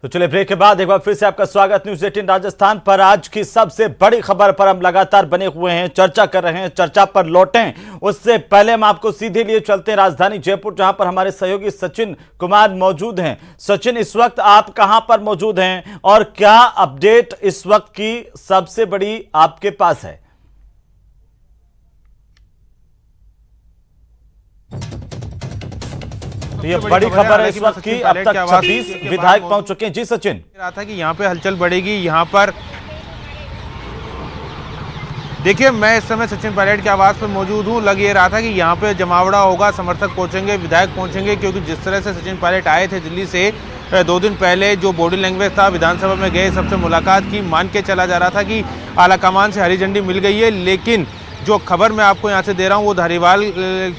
तो चलिए ब्रेक के बाद एक बार फिर से आपका स्वागत न्यूज़ 18 राजस्थान पर। आज की सबसे बड़ी खबर पर हम लगातार बने हुए हैं, चर्चा कर रहे हैं। चर्चा पर लौटें उससे पहले हम आपको सीधे लिए चलते हैं राजधानी जयपुर, जहां पर हमारे सहयोगी सचिन कुमार मौजूद हैं। सचिन, इस वक्त आप कहां पर मौजूद हैं और क्या अपडेट इस वक्त की सबसे बड़ी आपके पास है? तो ये बड़ी खबर है इस वक्त की, अब तक 26 विधायक पहुंच चुके हैं। जी सचिन, रहा था कि यहाँ पे हलचल बढ़ेगी। यहाँ पर देखिए, मैं इस समय सचिन पायलट के आवास पर मौजूद हूँ। लग ये रहा था कि यहाँ पे जमावड़ा होगा, समर्थक पहुंचेंगे, विधायक पहुंचेंगे, क्योंकि जिस तरह से सचिन पायलट आए थे दिल्ली से 2 दिन पहले, जो बॉडी लैंग्वेज था, विधानसभा में गए, सबसे मुलाकात की, मान के चला जा रहा था कि आलाकमान से हरी झंडी मिल गई है। लेकिन जो खबर मैं आपको यहाँ से दे रहा हूँ वो धारीवाल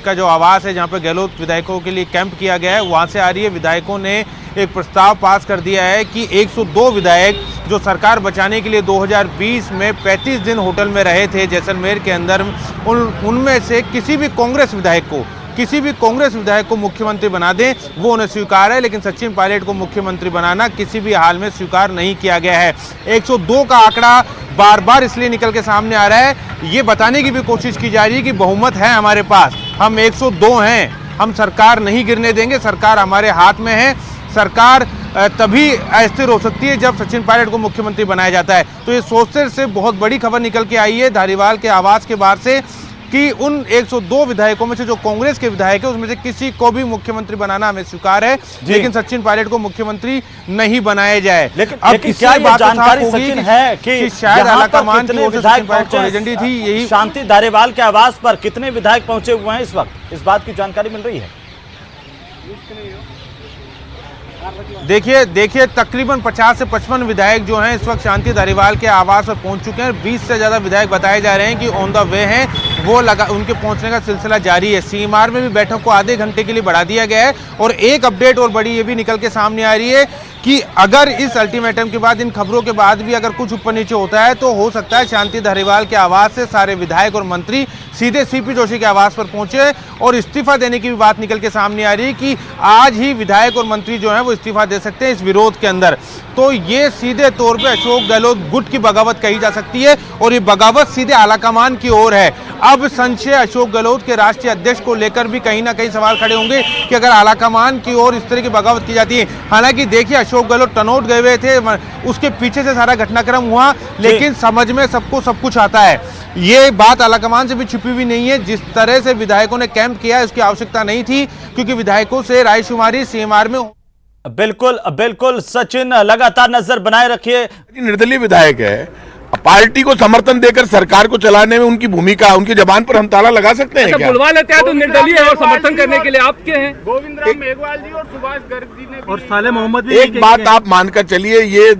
का जो आवास है, जहाँ पे गहलोत विधायकों के लिए कैंप किया गया है, वहाँ से आ रही है। विधायकों ने एक प्रस्ताव पास कर दिया है कि 102 विधायक जो सरकार बचाने के लिए 2020 में 35 दिन होटल में रहे थे जैसलमेर के अंदर, उनमें से किसी भी कांग्रेस विधायक को मुख्यमंत्री बना दें, वो उन्हें स्वीकार है। लेकिन सचिन पायलट को मुख्यमंत्री बनाना किसी भी हाल में स्वीकार नहीं किया गया है। 102 का आंकड़ा बार बार इसलिए निकल के सामने आ रहा है, ये बताने की भी कोशिश की जा रही है कि बहुमत है हमारे पास, हम 102 हैं, हम सरकार नहीं गिरने देंगे, सरकार हमारे हाथ में है। सरकार तभी अस्थिर हो सकती है जब सचिन पायलट को मुख्यमंत्री बनाया जाता है। तो ये सोचते से बहुत बड़ी खबर निकल के आई है धारीवाल के आवास के बाहर से कि उन 102 विधायकों में से जो कांग्रेस के विधायक है, उसमें से किसी को भी मुख्यमंत्री बनाना हमें स्वीकार है, लेकिन सचिन पायलट को मुख्यमंत्री नहीं बनाया जाए। लेकिन क्या ये जानकारी सचिन है कि शायद आलाकमान की ओर से सचिन पायलट को एजेंडी थी? यही शांति धारीवाल के आवास पर कितने विधायक पहुंचे हुए हैं इस वक्त, इस बात की जानकारी मिल रही है? देखिए तकरीबन 50 से 55 विधायक जो हैं इस वक्त शांति धारीवाल के आवास पर पहुंच चुके हैं। 20 से ज़्यादा विधायक बताए जा रहे हैं कि ऑन द वे हैं, वो उनके पहुंचने का सिलसिला जारी है। सीएमआर में भी बैठक को आधे घंटे के लिए बढ़ा दिया गया है। और एक अपडेट और बड़ी ये भी निकल के सामने आ रही है कि अगर इस अल्टीमेटम के बाद, इन खबरों के बाद भी अगर कुछ ऊपर नीचे होता है, तो हो सकता है शांति धारीवाल के आवास से सारे विधायक और मंत्री सीधे सीपी जोशी के आवास पर पहुंचे और इस्तीफा देने की भी बात निकल के सामने आ रही है कि आज ही विधायक और मंत्री जो हैं वो इस्तीफा दे सकते हैं इस विरोध के अंदर। तो ये सीधे तौर पे अशोक गहलोत गुट की बगावत कही जा सकती है और ये बगावत सीधे आलाकमान की ओर है। अब संशय अशोक गहलोत के राष्ट्रीय अध्यक्ष को लेकर भी कहीं ना कहीं सवाल खड़े होंगे कि अगर आलाकमान की ओर इस तरह की बगावत की जाती है। हालांकि देखिए, अशोक गहलोत टनौट गए हुए थे, उसके पीछे से सारा घटनाक्रम हुआ, लेकिन समझ में सबको सब कुछ आता है। ये बात आलाकमान से भी छिपी हुई नहीं है। जिस तरह से विधायकों ने कैंप किया है उसकी आवश्यकता नहीं थी, क्योंकि विधायकों से रायशुमारी सीएमआर में। बिल्कुल सचिन, लगातार नजर बनाए रखिए। निर्दलीय विधायक है, पार्टी को समर्थन देकर सरकार को चलाने में उनकी भूमिका, उनकी जबान पर हम ताला लगा सकते हैं क्या? बुलवा लेते हैं तो निर्दलीय है और समर्थन करने के लिए आपके हैं गोविंद राम मेघवाल जी और सुभाष गर्ग जी ने और साले मोहम्मद भी। एक बात आप मानकर चलिए, ये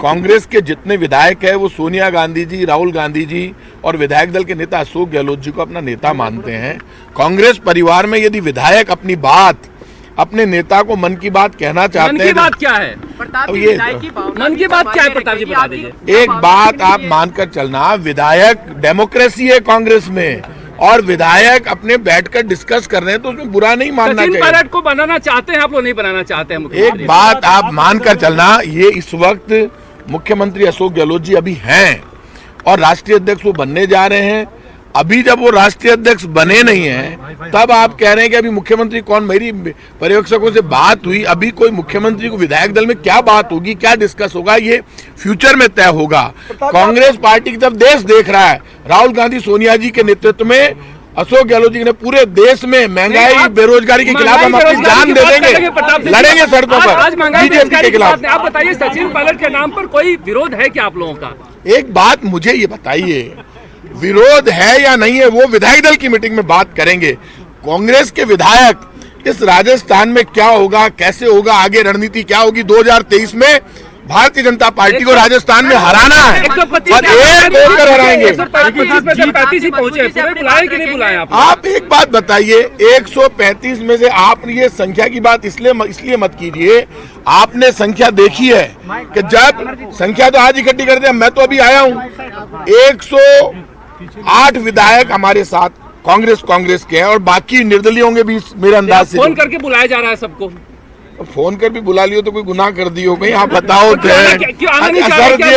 कांग्रेस के जितने विधायक है वो सोनिया गांधी जी, राहुल गांधी जी और विधायक दल के नेता अशोक गहलोत जी को अपना नेता मानते हैं। कांग्रेस परिवार में यदि विधायक अपनी बात, अपने नेता को मन की बात कहना चाहते हैं, मन की बात क्या है प्रताप जी? मन की बात क्या है प्रताप जी, बता दीजिए। एक बात आप मानकर चलना, विधायक, डेमोक्रेसी है कांग्रेस में और विधायक अपने बैठकर डिस्कस कर रहे हैं तो उसमें बुरा नहीं मानना चाहिए। सचिन पायलट को बनाना चाहते हैं आप लोग, नहीं बनाना चाहते हैं? एक बात आप मानकर चलना, ये इस वक्त मुख्यमंत्री अशोक गहलोत जी अभी हैं और राष्ट्रीय अध्यक्ष वो बनने जा रहे हैं। अभी जब वो राष्ट्रीय अध्यक्ष बने नहीं हैं, तब आप कह रहे हैं कि अभी मुख्यमंत्री कौन? मेरी पर्यवेक्षकों से बात हुई, अभी कोई मुख्यमंत्री को विधायक दल में क्या बात होगी, क्या डिस्कस होगा, ये फ्यूचर में तय होगा। कांग्रेस पार्टी की तरफ देश देख रहा है। राहुल गांधी, सोनिया जी के नेतृत्व में अशोक गहलोत जी ने पूरे देश में महंगाई, बेरोजगारी के खिलाफ हम अपनी जान दे देंगे, लड़ेंगे सड़कों पर बीजेपी के खिलाफ। आप बताइए, सचिन पायलट के नाम पर कोई विरोध है क्या आप लोगों का? एक बात मुझे ये बताइए, विरोध है या नहीं है वो विधायक दल की मीटिंग में बात करेंगे। कांग्रेस के विधायक इस राजस्थान में क्या होगा, कैसे होगा, आगे रणनीति क्या होगी, 2023 में भारतीय जनता पार्टी को राजस्थान में हराना है और एक बोलकर हराएंगे। आप एक बात बताइए, 135 में से आप ये संख्या की बात इसलिए मत कीजिए, आपने संख्या देखी है कि जब संख्या तो आज इकट्ठी करते हैं, मैं तो अभी आया हूँ, 108 विधायक हमारे साथ कांग्रेस के हैं और बाकी निर्दलीय होंगे भी मेरे अंदाज से। फोन करके बुलाया जा रहा है सबको। फोन कर भी बुला लियो तो कोई गुनाह कर दियो भाई, आप बताओ थे। क्यों आना नहीं चाह रहे? सर जी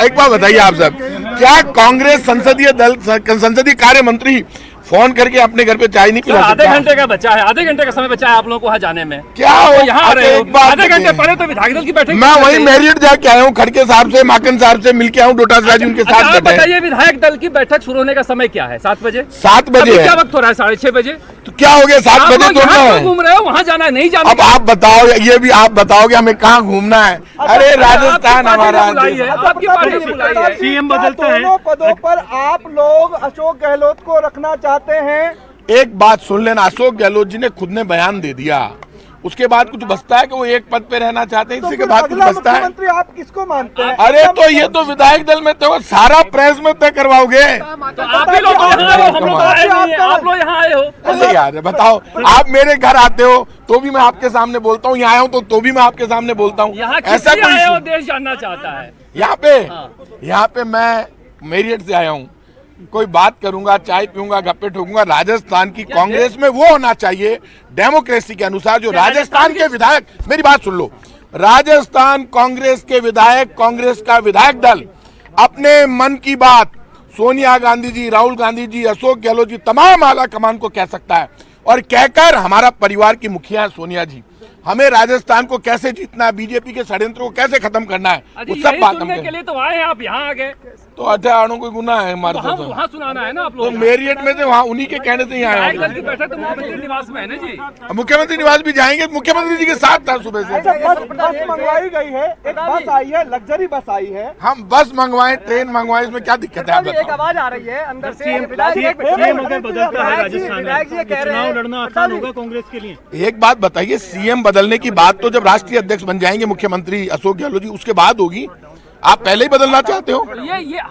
एक बार बताइए आप सब, क्या कांग्रेस संसदीय कार्य मंत्री फोन करके अपने घर पे चाय नहीं पिला आधे सकता? घंटे का बचा है, आधे घंटे का समय बचा है आप लोगों को वहाँ जाने में। क्या हो यहाँ आ रहे हो, एक बात आधे घंटे बताइए। पहले तो विधायक दल की बैठक मैं वही मैरिट जाके आया हूँ, खड़के साहब से, माकन साहब से मिलके आऊँ, डोटासरा जी उनके साथ आप बैठे हैं। बताइए विधायक दल की बैठक शुरू होने का समय क्या है? 7 बजे। 7 बजे अभी है क्या वक्त हो रहा है? 6:30 बजे। तो क्या हो गया? 7 आप बजे लोग तो यहाँ ना क्यों घूम रहे हो? वहाँ जाना है, नहीं जाना? अब आप बताओ, ये भी आप बताओगे हमें कहाँ घूमना है? अरे राजस्थान हमारा बुलाई है, आपकी पार्टी ने बुलाई है। सीएम बदलते हैं, दोनों पदों पर आप लोग अशोक गहलोत को रखना चाहते हैं। एक बात सुन लेना, अशोक गहलोत जी ने खुद ने बयान दे दिया, उसके बाद कुछ बचता है कि वो एक पद पे रहना चाहते हैं, इसी के बाद कुछ अगला बचता है? मुख्यमंत्री आप किसको मानते हैं? अरे तो ये तो विधायक दल में तो सारा प्रेस में तय करवाओगे। तो आप ही लोग हम लोग आए नहीं हैं, आप लोग यहाँ आए हो। अरे यार बताओ, आप मेरे घर आते हो तो भी मैं आपके सामने बोलता हूँ, यहाँ आया हूँ तो भी मैं आपके सामने बोलता हूँ। यहाँ ऐसा किस लिए आए हो? कोई देश जानना चाहता है। यहाँ पे मैं मेरिट से आया हूँ, कोई बात करूंगा, चाय पीऊंगा, गप्पे ठोकूंगा। राजस्थान की कांग्रेस में वो होना चाहिए डेमोक्रेसी के अनुसार जो राजस्थान के विधायक, मेरी बात सुन लो, राजस्थान कांग्रेस के विधायक, कांग्रेस का विधायक दल अपने मन की बात सोनिया गांधी जी, राहुल गांधी जी, अशोक गहलोत जी, तमाम आला कमान को कह सकता है और कहकर हमारा परिवार की मुखिया है सोनिया जी, हमें राजस्थान को कैसे जीतना है, बीजेपी के षड्यंत्र को कैसे खत्म करना है, वो सब बात हम सुनने के लिए तो आए हैं, आप यहाँ आ गए। तो अच्छा आड़ों कोई गुनाह है हमारे हम साथ? वहाँ सुनाना है ना आप तो लोग। मेरिट में से वहाँ उन्हीं के कहने से ही आया विधायक हूँ। दल की बैठक तो मुख्यमंत्री निवास में है ना जी। मुख्यमंत्री निवास भी जाएंगे, मुख्यमंत्री जी के साथ था सुबह से। अच्छा, बस मंगवाई गई है, एक बस आई है, लग्जरी बस आई है। हम बस मंगवाएं, ट्रेन मंगवाएं, इसमें क्या दिक्कत है आप एक बताओ? आवाज आ रही है अंदर से। सीएम अगर बदलता है राजस्थान में, चुनाव लड़ना आसान होगा कांग्रेस के लिए। एक बात बताइए, सीएम बदलने की बात तो जब राष्ट्रीय अध्यक्ष बन जाएंगे मुख्यमंत्री अशोक गहलोत जी, उसके बाद होगी। आप पहले ही बदलना चाहते हो?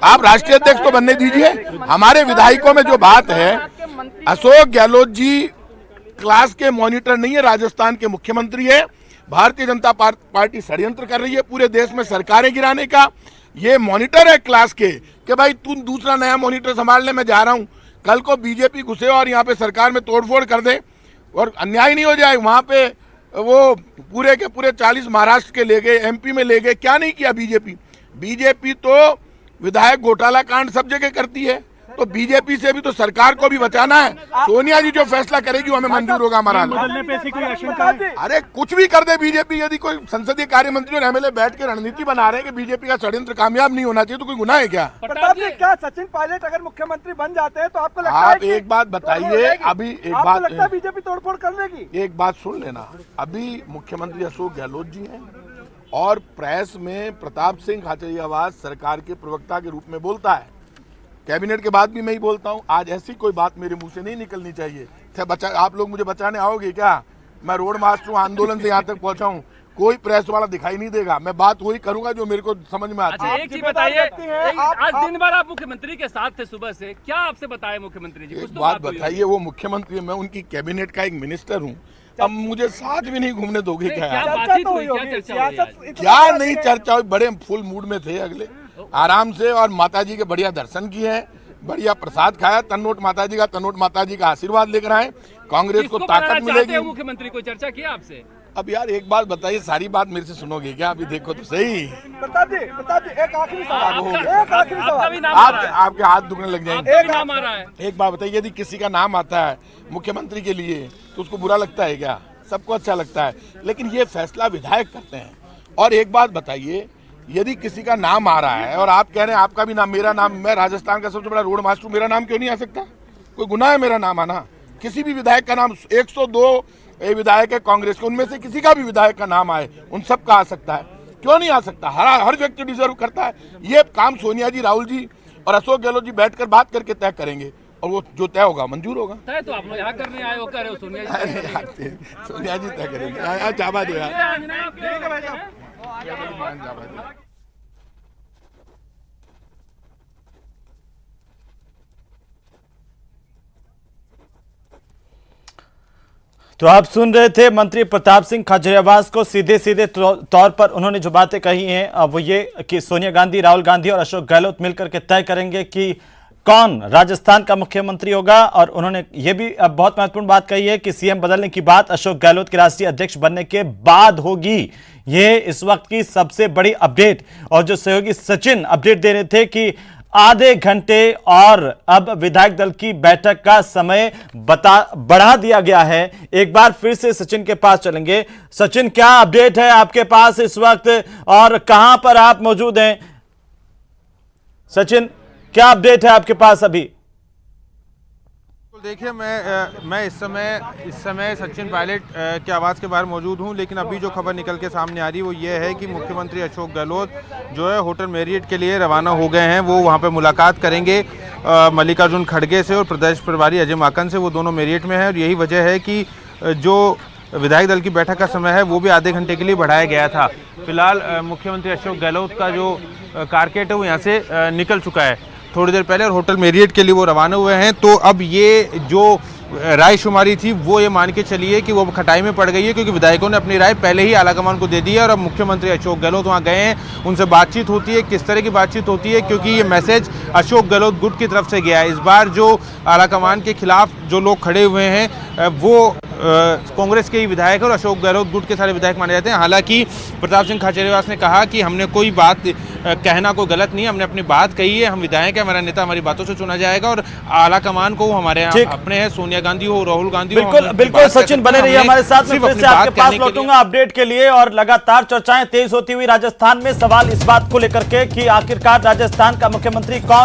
आप राष्ट्रीय अध्यक्ष तो बनने दीजिए। हमारे विधायकों में जो बात है, अशोक गहलोत जी क्लास के मॉनिटर नहीं है, राजस्थान के मुख्यमंत्री है। भारतीय जनता पार्टी षड्यंत्र कर रही है पूरे देश में सरकारें गिराने का। ये मॉनिटर है क्लास के कि भाई तू दूसरा नया मॉनिटर संभालने में जा रहा हूं, कल को बीजेपी घुसे और यहाँ पे सरकार में तोड़फोड़ कर दे और अन्याय नहीं हो जाए। वहां पे वो पूरे के पूरे 40 महाराष्ट्र के ले गए, एमपी में ले गए, क्या नहीं किया बीजेपी तो विधायक घोटाला कांड सब जगह करती है, तो बीजेपी से भी तो सरकार को भी बचाना है। सोनिया जी जो फैसला करेगी वो हमें मंजूर होगा हमारा। बदलने पे ऐसी कोई आशंका है? अरे कुछ भी कर दे बीजेपी, यदि कोई संसदीय कार्य मंत्री और एमएलए बैठ के रणनीति बना रहे हैं कि बीजेपी का षड्यंत्र कामयाब नहीं होना चाहिए, तो कोई गुनाह है क्या? प्रताप जी, क्या सचिन पायलट अगर मुख्यमंत्री बन जाते हैं तो आपको लगता है आप कि एक बात बताइए, अभी एक आपको बात लगता है बीजेपी तोड़फोड़ कर लेगी? एक बात सुन लेना, अभी मुख्यमंत्री अशोक गहलोत जी हैं और प्रेस में प्रताप सिंह खाचरियावास सरकार के प्रवक्ता के रूप में बोलता है, कैबिनेट के बाद भी मैं ही बोलता हूं। आज ऐसी कोई बात मेरे मुंह से नहीं निकलनी चाहिए। आप लोग मुझे बचाने आओगे क्या? मैं रोड मास्टर हूं, आंदोलन से यहाँ तक पहुंचा हूं, कोई प्रेस वाला दिखाई नहीं देगा। मैं बात वही करूंगा जो मेरे को समझ में आता है। अच्छा एक चीज बताइए, आज दिन भर आप मुख्यमंत्री के साथ थे सुबह से, क्या आपसे बताए मुख्यमंत्री जी? कुछ एक तो बात हुई होगी। बताइए, वो मुख्यमंत्री, मैं उनकी कैबिनेट का एक मिनिस्टर हूँ, अब मुझे साथ भी नहीं घूमने दोगे क्या? क्या यार? बातचीत हुई, क्या चर्चा हुई आज? क्या नहीं चर्चा हुई, बड़े फुल मूड में थे अगले, आराम से, और माता जी के बढ़िया दर्शन किए हैं, बढ़िया प्रसाद खाया, तन्नोट माता जी का आशीर्वाद लेकर आए, कांग्रेस को किसको ताकत बनाना चाहते मिलेगी। हो मुख्यमंत्री, कोई चर्चा किया आपसे? अब यार एक बात बताइए, सारी बात मेरे से सुनोगे क्या? अभी देखो तो सही। प्रताप जी, एक आखिरी सवाल, एक आखिरी आपका भी सवाल। नाम आ रहा है, आपके हाथ दुखने लग जाएंगे। आपका भी नाम आ रहा है। एक बात बताइए, यदि किसी का नाम आता है मुख्यमंत्री के लिए तो उसको बुरा लगता है क्या? सबको अच्छा लगता है, लेकिन ये फैसला विधायक करते हैं। और एक बात बताइए, यदि किसी का नाम आ रहा है और आप कह रहे हैं आपका भी नाम, मेरा नाम, मैं राजस्थान का सबसे बड़ा रोड मास्टर, मेरा नाम क्यों नहीं आ सकता? कोई गुनाह है मेरा नाम आना? किसी भी विधायक का नाम, 102 विधायक है कांग्रेस के, उनमें से किसी का भी विधायक का नाम आए, उन सब का आ सकता है, क्यों नहीं आ सकता? हर व्यक्ति डिजर्व करता है। ये काम सोनिया जी, राहुल जी और अशोक गहलोत जी बैठकर बात करके तय करेंगे और वो जो तय होगा मंजूर होगा। तय तो आप लोग यहाँ करने आए हो, कर रहे हो सोनिया जी। अरे यार, सोनिया जी तय करेंगे। जाबा दो यार। तो आप सुन रहे थे मंत्री प्रताप सिंह खाचरियावास को। सीधे तौर पर उन्होंने जो बातें कही हैं वो ये कि सोनिया गांधी, राहुल गांधी और अशोक गहलोत मिलकर के तय करेंगे कि कौन राजस्थान का मुख्यमंत्री होगा। और उन्होंने यह भी अब बहुत महत्वपूर्ण बात कही है कि सीएम बदलने की बात अशोक गहलोत के राष्ट्रीय अध्यक्ष बनने के बाद होगी। यह इस वक्त की सबसे बड़ी अपडेट। और जो सहयोगी सचिन अपडेट दे रहे थे कि आधे घंटे और अब विधायक दल की बैठक का समय बढ़ा दिया गया है। एक बार फिर से सचिन के पास चलेंगे। सचिन, क्या अपडेट है आपके पास इस वक्त और कहां पर आप मौजूद हैं? सचिन, क्या अपडेट है आपके पास अभी? देखिए, मैं इस समय सचिन पायलट के आवास के बाहर मौजूद हूं, लेकिन अभी जो खबर निकल के सामने आ रही है वो ये है कि मुख्यमंत्री अशोक गहलोत जो है होटल मैरियट के लिए रवाना हो गए हैं। वो वहां पे मुलाकात करेंगे मल्लिकार्जुन खड़गे से और प्रदेश प्रभारी अजय माकन से। वो दोनों मैरियट में हैं और यही वजह है कि जो विधायक दल की बैठक का समय है वो भी आधे घंटे के लिए बढ़ाया गया था। फिलहाल मुख्यमंत्री अशोक गहलोत का जो कारकेट है वो यहाँ से निकल चुका है थोड़ी देर पहले और होटल मैरियट के लिए वो रवाना हुए हैं। तो अब ये जो रायशुमारी थी वो ये मान के चलिए कि वो खटाई में पड़ गई है, क्योंकि विधायकों ने अपनी राय पहले ही आलाकमान को दे दी है और अब मुख्यमंत्री अशोक गहलोत वहाँ गए हैं, उनसे बातचीत होती है। किस तरह की बातचीत होती है, क्योंकि ये मैसेज अशोक गहलोत गुट की तरफ से गया है। इस बार जो आलाकमान के खिलाफ जो लोग खड़े हुए हैं वो कांग्रेस के ही विधायक और अशोक गहलोत गुट के सारे विधायक माने जाते हैं। हालांकि प्रताप सिंह खाचरियावास ने कहा कि हमने कोई बात कहना कोई गलत नहीं है, हमने अपनी बात कही है, हम विधायक है, हमारा नेता हमारी बातों से चुना जाएगा और आलाकमान को हमारे अपने हैं, सोनिया गांधी हो, राहुल गांधी हो। बिल्कुल सचिन, बने रहिए हमारे साथ में। फिर से आपके पास लौटूंगा अपडेट के लिए। और लगातार चर्चाएं तेज होती हुई राजस्थान में, सवाल इस बात को लेकर के कि आखिरकार राजस्थान का मुख्यमंत्री कौन